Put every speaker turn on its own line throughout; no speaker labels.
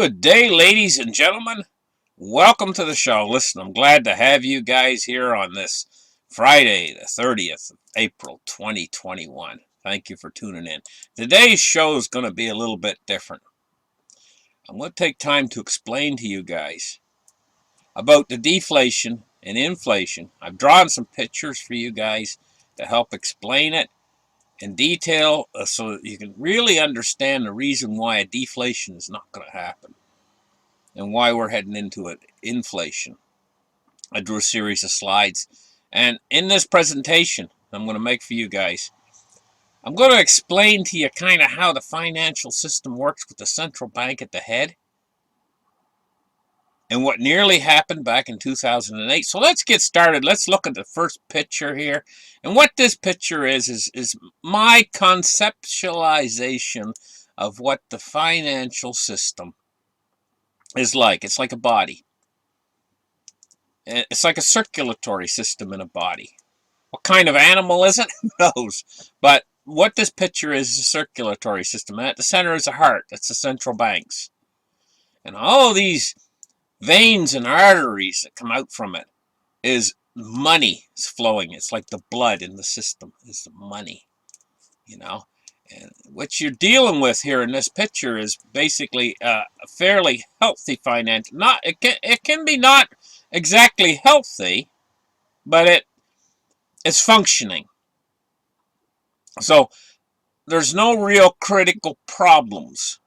Good day, ladies and gentlemen. Welcome to the show. Listen, I'm glad to have you guys here on this Friday, the 30th of April, 2021. Thank you for tuning in. Today's show is going to be a little bit different. I'm going to take time to explain to you guys about the deflation and inflation. I've drawn some pictures for you guys to help explain it in detail so that you can really understand the reason why a deflation is not going to happen and why we're heading into an inflation. I drew a series of slides, and in this presentation I'm going to make for you guys, I'm going to explain to you kind of how the financial system works with the central bank at the head and what nearly happened back in 2008. So let's get started. Let's look at the first picture here. And what this picture is my conceptualization of what the financial system is like. It's like a body. It's like a circulatory system in a body. What kind of animal is it? Who knows? But what this picture is a circulatory system. And at the center is a heart. That's the central banks. And all these veins and arteries that come out from it is money is flowing. It's like the blood in the system is the money, you know. And what you're dealing with here in this picture is basically a fairly healthy finance. It can be not exactly healthy, but it's functioning. So there's no real critical problems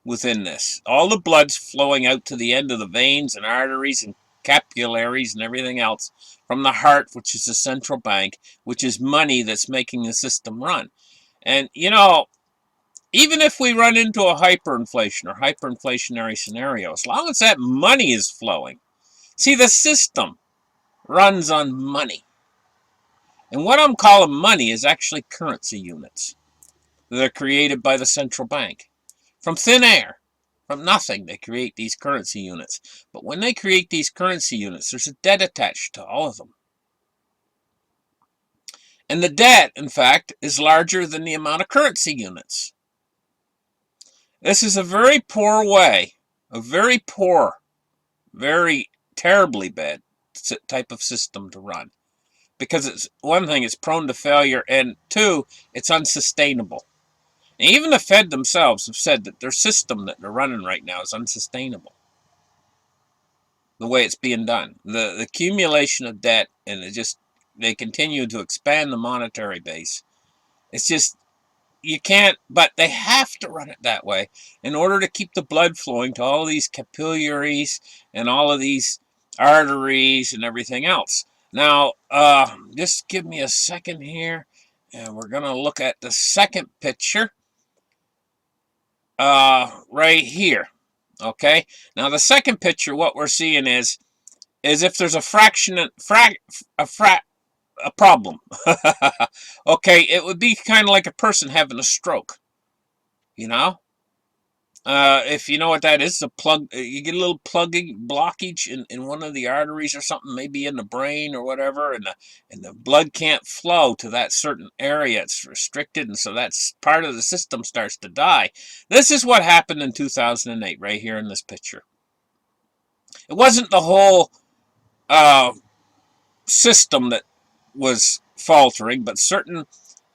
within this. All the blood's flowing out to the end of the veins and arteries and capillaries and everything else from the heart, which is the central bank, which is money that's making the system run. And, you know, even if we run into a hyperinflation or hyperinflationary scenario, as long as that money is flowing, see, the system runs on money. And what I'm calling money is actually currency units that are created by the central bank. From thin air, from nothing, they create these currency units. But when they create these currency units, there's a debt attached to all of them. And the debt, in fact, is larger than the amount of currency units. This is a very poor way, a very poor, very terribly bad type of system to run. Because it's one thing, it's prone to failure, and two, it's unsustainable. And even the Fed themselves have said that their system that they're running right now is unsustainable. The way it's being done. The accumulation of debt, and they continue to expand the monetary base. It's just, you can't, but they have to run it that way in order to keep the blood flowing to all these capillaries and all of these arteries and everything else. Now, just give me a second here, and we're going to look at the second picture right here. Okay, now the second picture, what we're seeing is if there's a problem. Okay, it would be kind of like a person having a stroke, you know. If you know what that is, you get a little blockage in one of the arteries or something, maybe in the brain or whatever, and the blood can't flow to that certain area. It's restricted, and so that's part of the system starts to die. This is what happened in 2008, right here in this picture. It wasn't the whole system that was faltering, but certain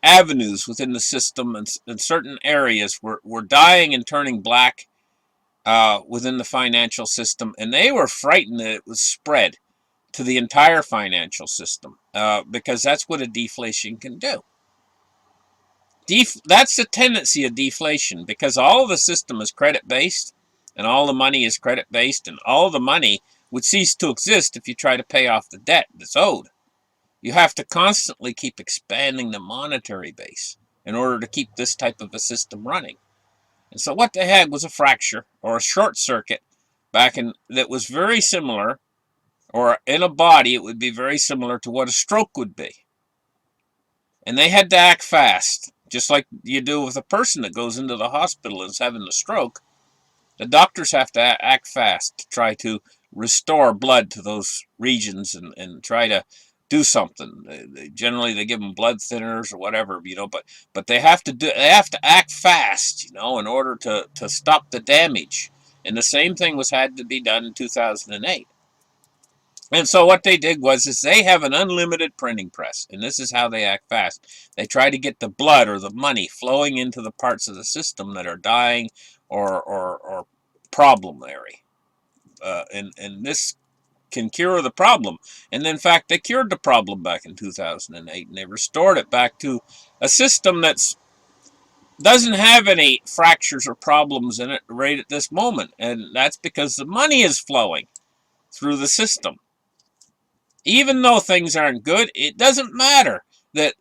avenues within the system and certain areas were dying and turning black within the financial system, and they were frightened that it was spread to the entire financial system because that's what a deflation can do. That's the tendency of deflation, because all of the system is credit-based and all the money is credit-based, and all the money would cease to exist if you try to pay off the debt that's owed. You have to constantly keep expanding the monetary base in order to keep this type of a system running. And so what they had was a fracture or a short circuit that was very similar, or in a body it would be very similar to what a stroke would be. And they had to act fast, just like you do with a person that goes into the hospital and is having a stroke. The doctors have to act fast to try to restore blood to those regions and try to do something. Generally, they give them blood thinners or whatever, you know. But they have to act fast, you know, in order to stop the damage And the same thing had to be done in 2008. And so what they did was they have an unlimited printing press, and this is how they act fast. They try to get the blood or the money flowing into the parts of the system that are dying or problemary. And this can cure the problem. And in fact, they cured the problem back in 2008, and they restored it back to a system that doesn't have any fractures or problems in it right at this moment. And that's because the money is flowing through the system. Even though things aren't good, it doesn't matter that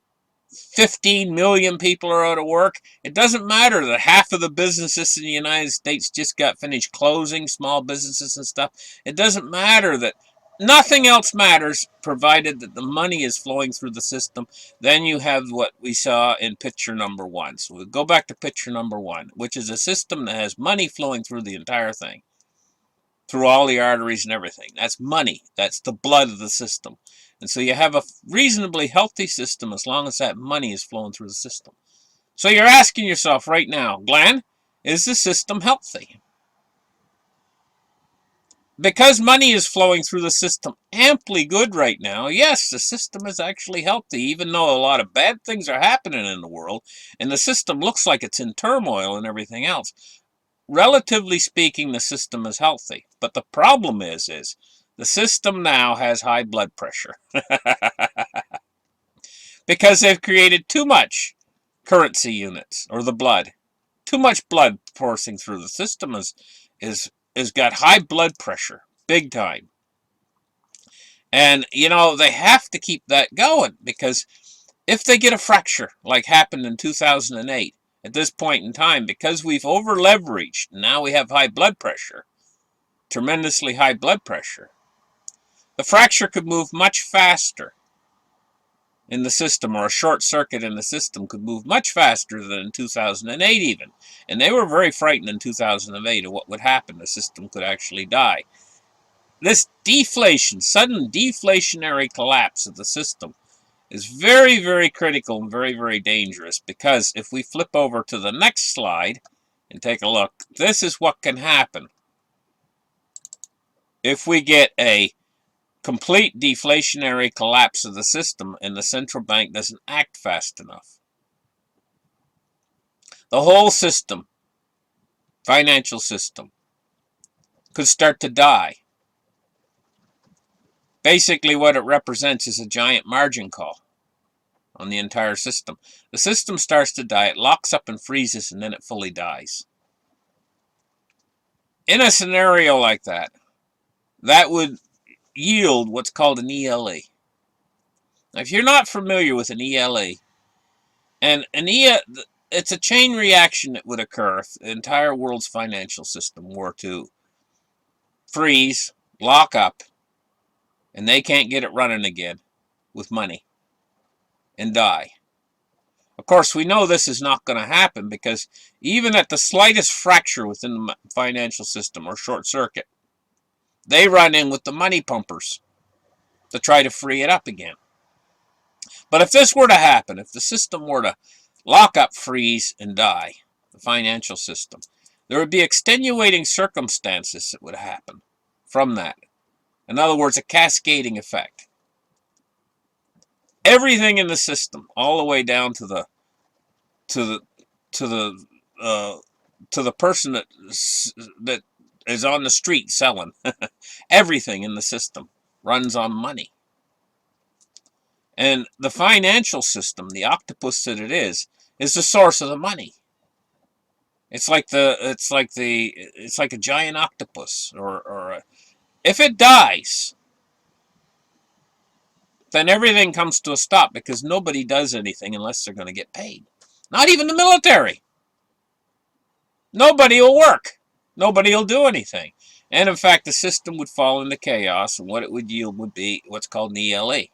15 million people are out of work. It doesn't matter that half of the businesses in the United States just got finished closing, small businesses and stuff. It doesn't matter that nothing else matters, provided that the money is flowing through the system. Then you have what we saw in picture number 1. So we'll go back to picture number 1, which is a system that has money flowing through the entire thing, through all the arteries and everything. That's money. That's the blood of the system. And so you have a reasonably healthy system as long as that money is flowing through the system. So you're asking yourself right now, Glenn, is the system healthy? Because money is flowing through the system amply good right now, yes, the system is actually healthy, even though a lot of bad things are happening in the world, and the system looks like it's in turmoil and everything else. Relatively speaking, the system is healthy. But the problem is the system now has high blood pressure. Because they've created too much currency units, or the blood. Too much blood coursing through. The system is got high blood pressure, big time. And, you know, they have to keep that going, because if they get a fracture, like happened in 2008, at this point in time, because we've over-leveraged, now we have high blood pressure, tremendously high blood pressure, the fracture could move much faster in the system, or a short circuit in the system could move much faster than in 2008 even. And they were very frightened in 2008 of what would happen. The system could actually die. This deflation, sudden deflationary collapse of the system, is very, very critical and very, very dangerous, because if we flip over to the next slide and take a look, this is what can happen if we get a complete deflationary collapse of the system and the central bank doesn't act fast enough. The whole system, financial system, could start to die. Basically, what it represents is a giant margin call on the entire system. The system starts to die, it locks up and freezes, and then it fully dies. In a scenario like that, that would yield what's called an ELE. Now, if you're not familiar with an ELE, it's a chain reaction that would occur if the entire world's financial system were to freeze, lock up, and they can't get it running again with money, and die. Of course, we know this is not going to happen, because even at the slightest fracture within the financial system or short circuit, they run in with the money pumpers to try to free it up again. But if this were to happen, if the system were to lock up, freeze, and die, the financial system, there would be extenuating circumstances that would happen from that. In other words, a cascading effect. Everything in the system, all the way down to the person that is on the street selling. Everything in the system runs on money. And the financial system, the octopus that it is the source of the money. It's like a giant octopus, if it dies, then everything comes to a stop, because nobody does anything unless they're going to get paid. Not even the military. Nobody will work. Nobody will do anything. And in fact, the system would fall into chaos, and what it would yield would be what's called an ELE.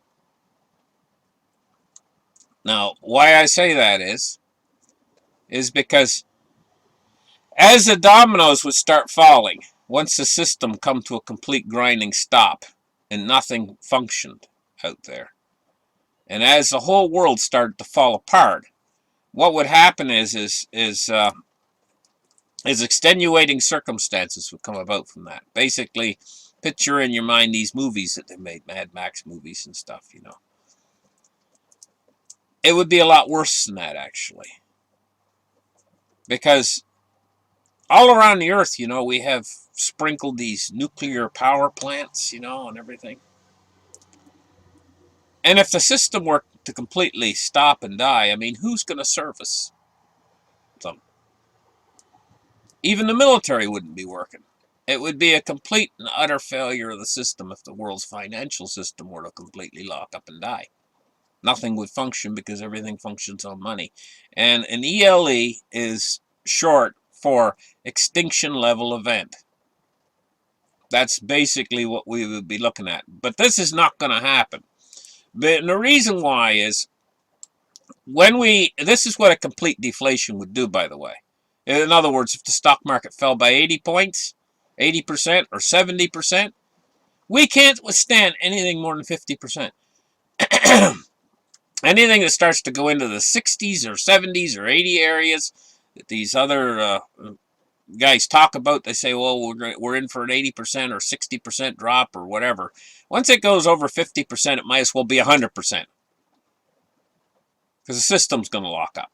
Now, why I say that is because as the dominoes would start falling, once the system come to a complete grinding stop and nothing functioned out there, and as the whole world started to fall apart, what would happen is is extenuating circumstances would come about from that. Basically, picture in your mind these movies that they made, Mad Max movies and stuff, you know. It would be a lot worse than that, actually. Because all around the earth, you know, we have sprinkled these nuclear power plants, you know, and everything. And if the system were to completely stop and die, I mean, who's going to service them? Even the military wouldn't be working. It would be a complete and utter failure of the system if the world's financial system were to completely lock up and die. Nothing would function because everything functions on money. And an ELE is short for extinction level event. That's basically what we would be looking at. But this is not going to happen. But the reason why is this is what a complete deflation would do, by the way. In other words, if the stock market fell by 80 points, 80% or 70%, we can't withstand anything more than 50%. Anything that starts to go into the 60s or 70s or 80 areas that these other guys talk about, they say, well, we're in for an 80% or 60% drop or whatever. Once it goes over 50%, it might as well be 100%. Because the system's going to lock up.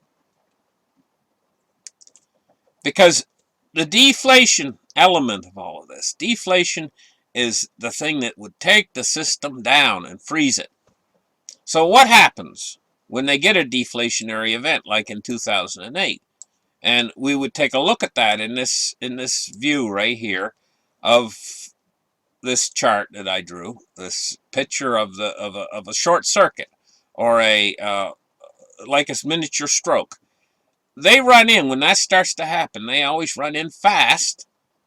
Because the deflation element of all of this, deflation is the thing that would take the system down and freeze it. So what happens when they get a deflationary event like in 2008? And we would take a look at that in this view right here of this chart that I drew, this picture of a short circuit or a like a miniature stroke. They run in, when that starts to happen, they always run in fast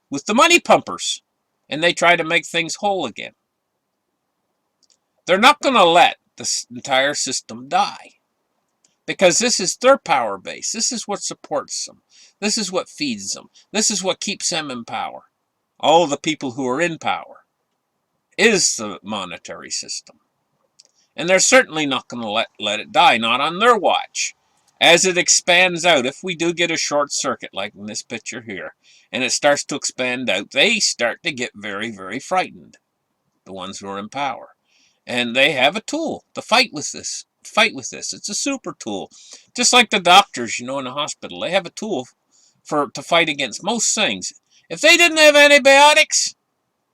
with the money pumpers, and they try to make things whole again. They're not going to let this entire system die, because this is their power base. This is what supports them. This is what feeds them. This is what keeps them in power. All of the people who are in power is the monetary system. And they're certainly not going to let it die, not on their watch. As it expands out, if we do get a short circuit like in this picture here, and it starts to expand out, they start to get very, very frightened, the ones who are in power. And they have a tool to fight with this. It's a super tool. Just like the doctors, you know, in the hospital, they have a tool to fight against most things. If they didn't have antibiotics,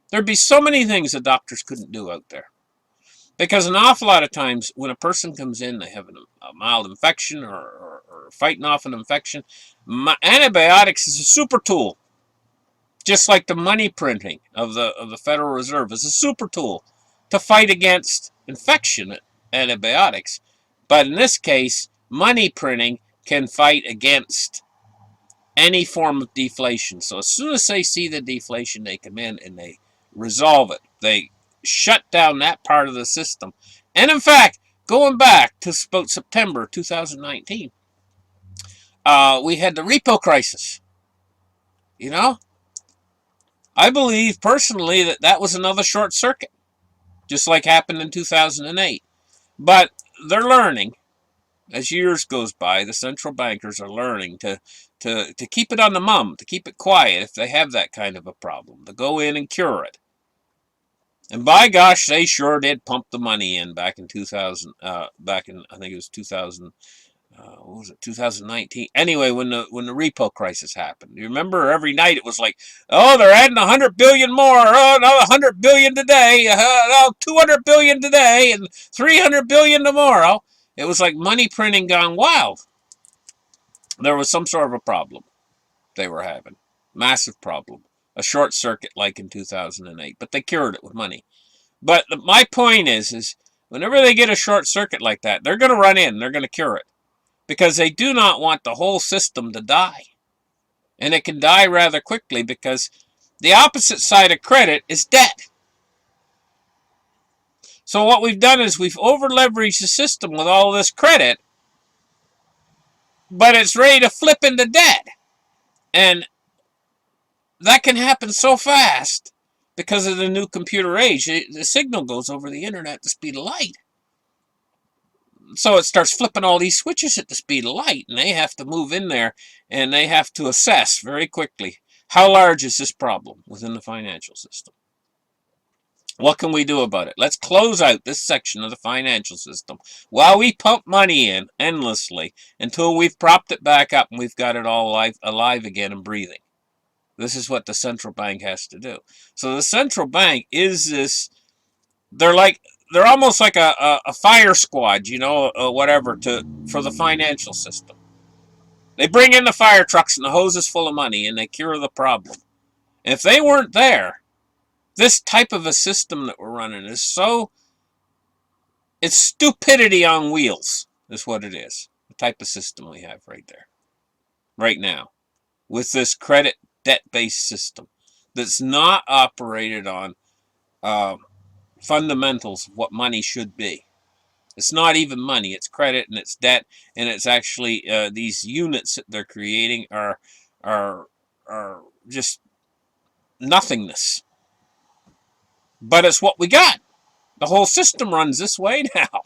there'd be so many things the doctors couldn't do out there. Because an awful lot of times when a person comes in, they have a mild infection or fighting off an infection. Antibiotics is a super tool. Just like the money printing of the Federal Reserve is a super tool to fight against infection, antibiotics. But in this case, money printing can fight against any form of deflation. So as soon as they see the deflation, they come in and they resolve it. They shut down that part of the system. And in fact, going back to about September 2019, we had the Repo Crisis. You know, I believe personally that was another short circuit, just like happened in 2008. But they're learning, as years goes by, the central bankers are learning to keep it on the mum, to keep it quiet if they have that kind of a problem, to go in and cure it. And by gosh, they sure did pump the money in back in 2000, back in, I think it was 2000, what was it, 2019? Anyway, when the repo crisis happened, you remember every night it was like, oh, they're adding 100 billion more, oh, another 100 billion today, oh, 200 billion today, and 300 billion tomorrow. It was like money printing gone wild. There was some sort of a problem they were having, massive problem. A short circuit like in 2008, but they cured it with money. But my point is whenever they get a short circuit like that, they're going to run in, they're going to cure it, because they do not want the whole system to die. And it can die rather quickly, because the opposite side of credit is debt. So what we've done is we've over-leveraged the system with all this credit, but it's ready to flip into debt. And that can happen so fast because of the new computer age. The signal goes over the internet at the speed of light. So it starts flipping all these switches at the speed of light, and they have to move in there, and they have to assess very quickly how large is this problem within the financial system. What can we do about it? Let's close out this section of the financial system while we pump money in endlessly until we've propped it back up and we've got it all alive again and breathing. This is what the central bank has to do. So the central bank is this, they're almost like a fire squad, you know, whatever, for the financial system. They bring in the fire trucks and the hoses full of money and they cure the problem. And if they weren't there, this type of a system that we're running is it's stupidity on wheels, is what it is. The type of system we have right there, right now, with this credit debt-based system that's not operated on fundamentals of what money should be. It's not even money, it's credit and it's debt, and it's actually these units that they're creating are just nothingness. But it's what we got. The whole system runs this way now.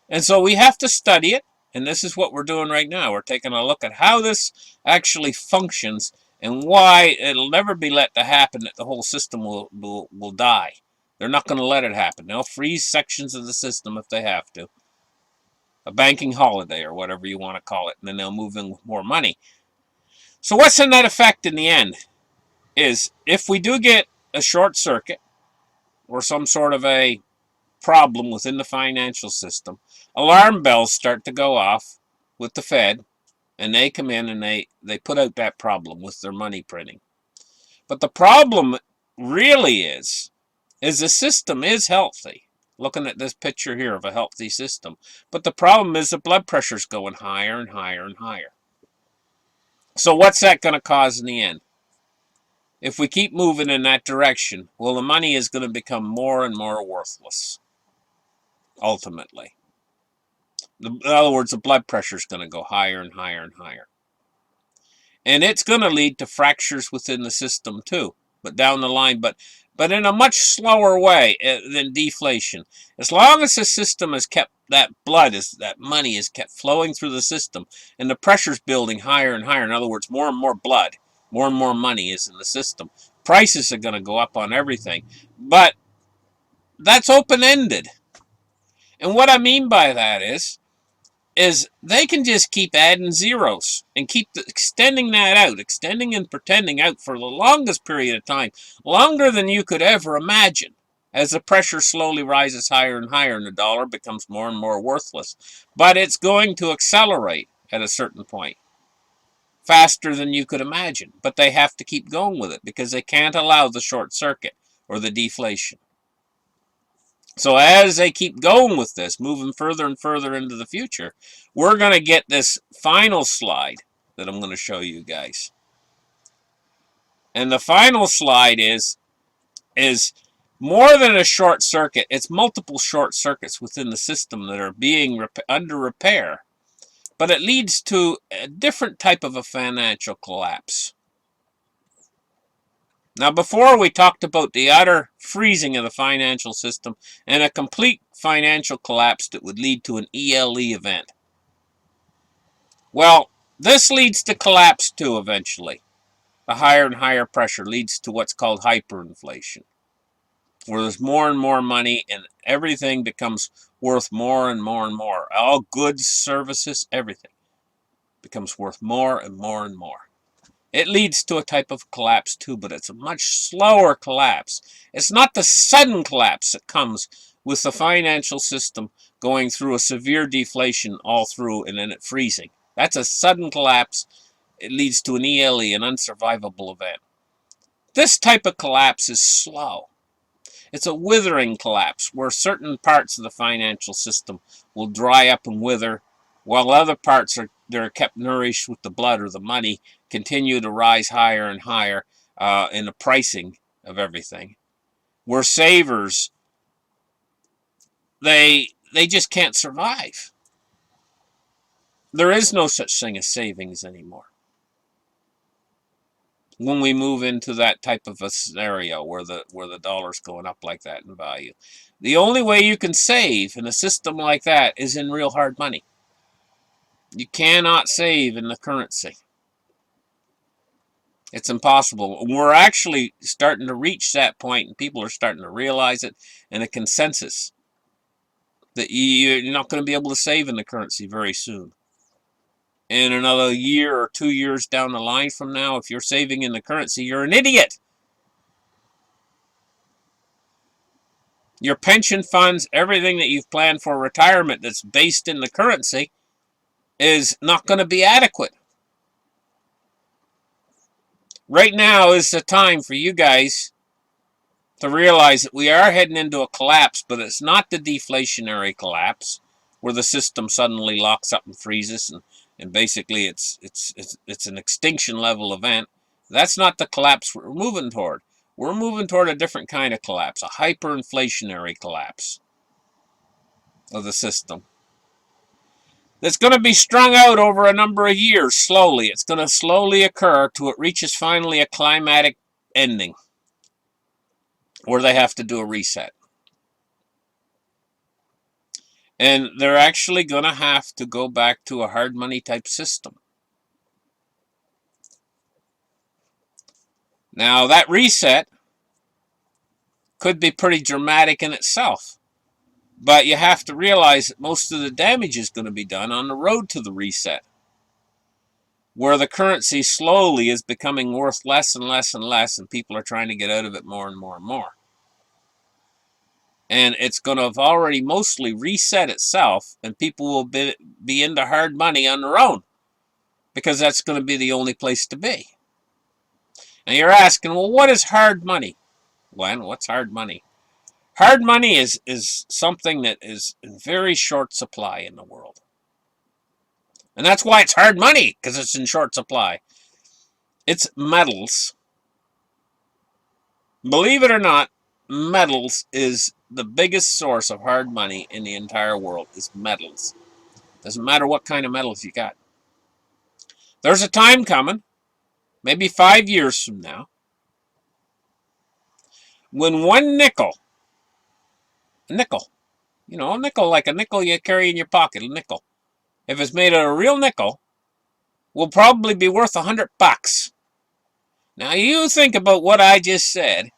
And so we have to study it, and this is what we're doing right now. We're taking a look at how this actually functions and why it'll never be let to happen that the whole system will die. They're not going to let it happen. They'll freeze sections of the system if they have to. A banking holiday or whatever you want to call it, and then they'll move in with more money. So what's the net effect in the end is if we do get a short circuit or some sort of a problem within the financial system, alarm bells start to go off with the Fed, and they come in and they put out that problem with their money printing. But the problem really is the system is healthy. Looking at this picture here of a healthy system. But the problem is the blood pressure's going higher and higher and higher. So what's that going to cause in the end? If we keep moving in that direction, well, the money is going to become more and more worthless, ultimately. In other words, the blood pressure is going to go higher and higher and higher. And it's going to lead to fractures within the system too, but down the line, but in a much slower way than deflation. As long as the system has kept that money is kept flowing through the system, and the pressure's building higher and higher. In other words, more and more blood, more and more money is in the system. Prices are going to go up on everything, but that's open-ended. And what I mean by that is they can just keep adding zeros and keep extending that out, extending and pretending out for the longest period of time, longer than you could ever imagine, as the pressure slowly rises higher and higher and the dollar becomes more and more worthless. But it's going to accelerate at a certain point, faster than you could imagine. But they have to keep going with it because they can't allow the short circuit or the deflation. So as they keep going with this, moving further and further into the future, we're going to get this final slide that I'm going to show you guys. And the final slide is more than a short circuit. It's multiple short circuits within the system that are being under repair. But it leads to a different type of a financial collapse. Now, before we talked about the utter freezing of the financial system and a complete financial collapse that would lead to an ELE event. Well, this leads to collapse too eventually. The higher and higher pressure leads to what's called hyperinflation, where there's more and more money and everything becomes worth more and more and more. All goods, services, everything becomes worth more and more and more. It leads to a type of collapse too, but it's a much slower collapse. It's not the sudden collapse that comes with the financial system going through a severe deflation all through and then it freezing. That's a sudden collapse. It leads to an ELE, an unsurvivable event. This type of collapse is slow. It's a withering collapse where certain parts of the financial system will dry up and wither, while other parts they're kept nourished with the blood or the money, continue to rise higher and higher in the pricing of everything. Where savers, they just can't survive. There is no such thing as savings anymore. When we move into that type of a scenario where the dollar's going up like that in value, The only way you can save in a system like that is in real hard money. You cannot save in the currency. It's impossible. We're actually starting to reach that point, and people are starting to realize it, and a consensus that you're not going to be able to save in the currency very soon. In another year or 2 years down the line from now, if you're saving in the currency, you're an idiot. Your pension funds, everything that you've planned for retirement that's based in the currency is not going to be adequate. Right now is the time for you guys to realize that we are heading into a collapse, but it's not the deflationary collapse where the system suddenly locks up and freezes, and basically it's an extinction level event. That's not the collapse we're moving toward. We're moving toward a different kind of collapse, a hyperinflationary collapse of the system. That's going to be strung out over a number of years, slowly. It's going to slowly occur till it reaches finally a climatic ending where they have to do a reset. And they're actually going to have to go back to a hard money type system. Now, that reset could be pretty dramatic in itself. But you have to realize that most of the damage is going to be done on the road to the reset, where the currency slowly is becoming worth less and less and less, and people are trying to get out of it more and more and more. And it's going to have already mostly reset itself, and people will be into hard money on their own, because that's going to be the only place to be. Now you're asking, well, what is hard money? Glenn, what's hard money? Hard money is something that is in very short supply in the world. And that's why it's hard money, because it's in short supply. It's metals. Believe it or not, metals is the biggest source of hard money in the entire world, is metals. Doesn't matter what kind of metals you got. There's a time coming, maybe 5 years from now, when one nickel, a nickel like a nickel you carry in your pocket, a nickel, if it's made out of real nickel, will probably be worth $100. Now you think about what I just said,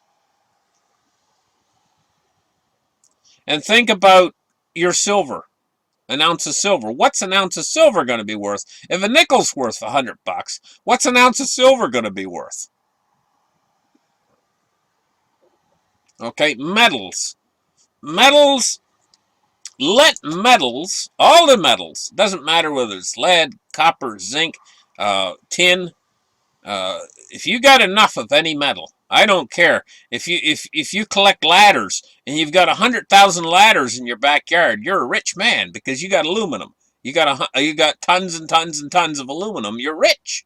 and think about your silver, an ounce of silver. What's an ounce of silver going to be worth? If a nickel's worth $100, what's an ounce of silver going to be worth? Okay, metals. Metals, let metals, all the metals, doesn't matter whether it's lead, copper, zinc, tin, if you got enough of any metal, I don't care. If you collect ladders and you've got 100,000 ladders in your backyard, you're a rich man because you got aluminum. You got tons and tons and tons of aluminum. You're rich.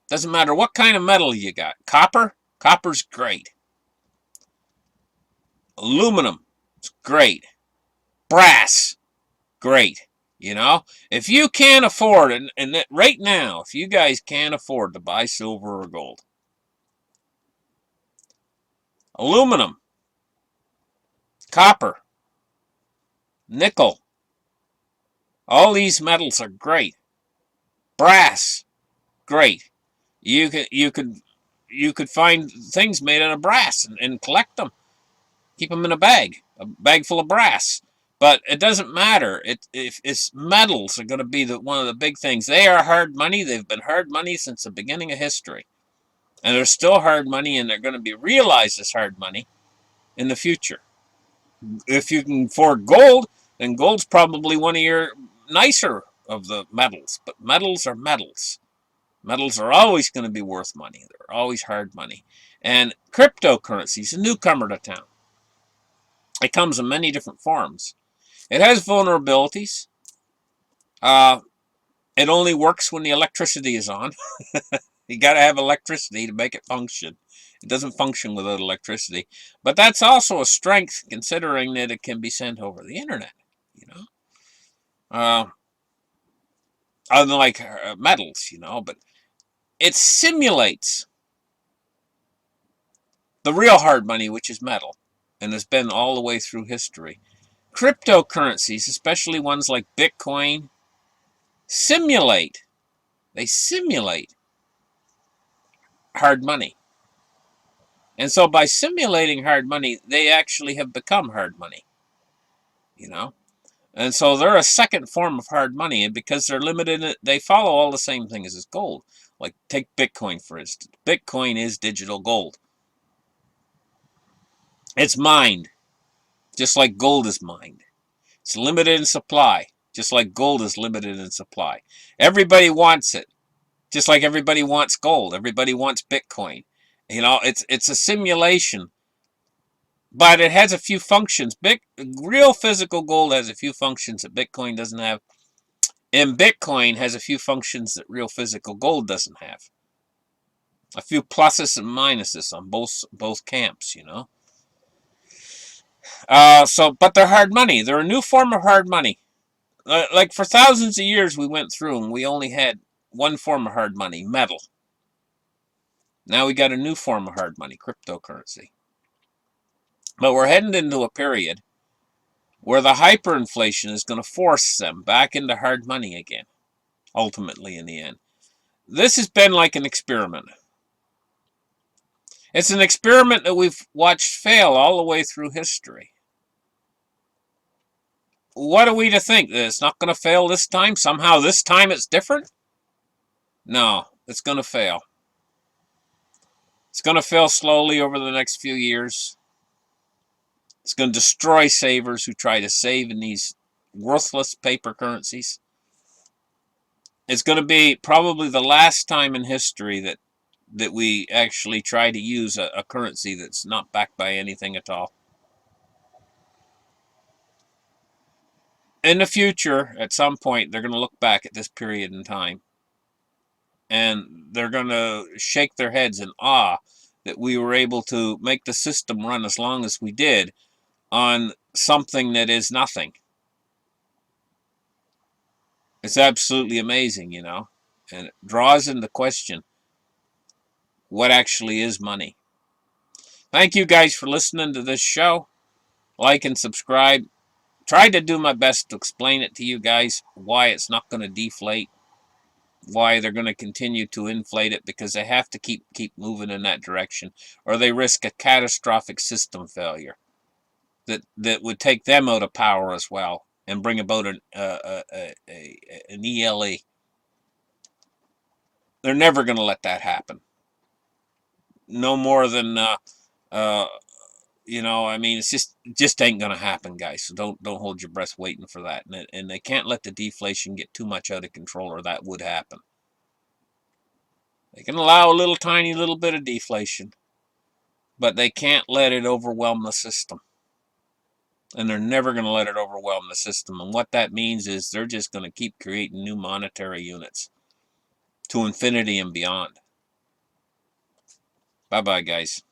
Doesn't matter what kind of metal you got. Copper's great. Aluminum, it's great. Brass, great. You know, if you can't afford, and right now, if you guys can't afford to buy silver or gold, aluminum, copper, nickel, all these metals are great. Brass, great. You could find things made out of brass and collect them, keep them in a bag full of brass. But it doesn't matter. It's metals are going to be one of the big things. They are hard money. They've been hard money since the beginning of history. And they're still hard money, and they're going to be realized as hard money in the future. If you can afford gold, then gold's probably one of your nicer of the metals. But metals are metals. Metals are always going to be worth money. They're always hard money. And cryptocurrencies, a newcomer to town. It comes in many different forms. It has vulnerabilities. It only works when the electricity is on. You got to have electricity to make it function. It doesn't function without electricity. But that's also a strength, considering that it can be sent over the internet. You know, unlike metals. You know, but it simulates the real hard money, which is metal. and has been all the way through history. Cryptocurrencies, especially ones like Bitcoin, simulate hard money. And so by simulating hard money, they actually have become hard money, you know. And so they're a second form of hard money, and because they're limited, they follow all the same things as gold. Like take Bitcoin, for instance. Bitcoin is digital gold. It's mined, just like gold is mined. It's limited in supply, just like gold is limited in supply. Everybody wants it, just like everybody wants gold. Everybody wants Bitcoin. You know, it's a simulation, but it has a few functions. Real physical gold has a few functions that Bitcoin doesn't have. And Bitcoin has a few functions that real physical gold doesn't have. A few pluses and minuses on both camps, you know. But they're hard money. They're a new form of hard money. Like for thousands of years we went through and we only had one form of hard money, metal. Now we got a new form of hard money, cryptocurrency. But we're heading into a period where the hyperinflation is going to force them back into hard money again, ultimately in the end. This has been like an experiment. It's an experiment that we've watched fail all the way through history. What are we to think? That it's not going to fail this time? Somehow this time it's different? No, it's going to fail. It's going to fail slowly over the next few years. It's going to destroy savers who try to save in these worthless paper currencies. It's going to be probably the last time in history that we actually try to use a currency that's not backed by anything at all. In the future, at some point, they're going to look back at this period in time, and they're going to shake their heads in awe that we were able to make the system run as long as we did on something that is nothing. It's absolutely amazing, you know, and it draws into question what actually is money. Thank you guys for listening to this show. Like and subscribe. Tried to do my best to explain it to you guys, why it's not going to deflate, why they're going to continue to inflate it, because they have to keep moving in that direction, or they risk a catastrophic system failure that would take them out of power as well and bring about an ELE. They're never going to let that happen. No more than you know, I mean, it just ain't gonna happen, guys. So don't hold your breath waiting for that. And they can't let the deflation get too much out of control, or that would happen. They can allow a little tiny little bit of deflation, but they can't let it overwhelm the system. And they're never going to let it overwhelm the system. And what that means is they're just going to keep creating new monetary units to infinity and beyond. Bye-bye, guys.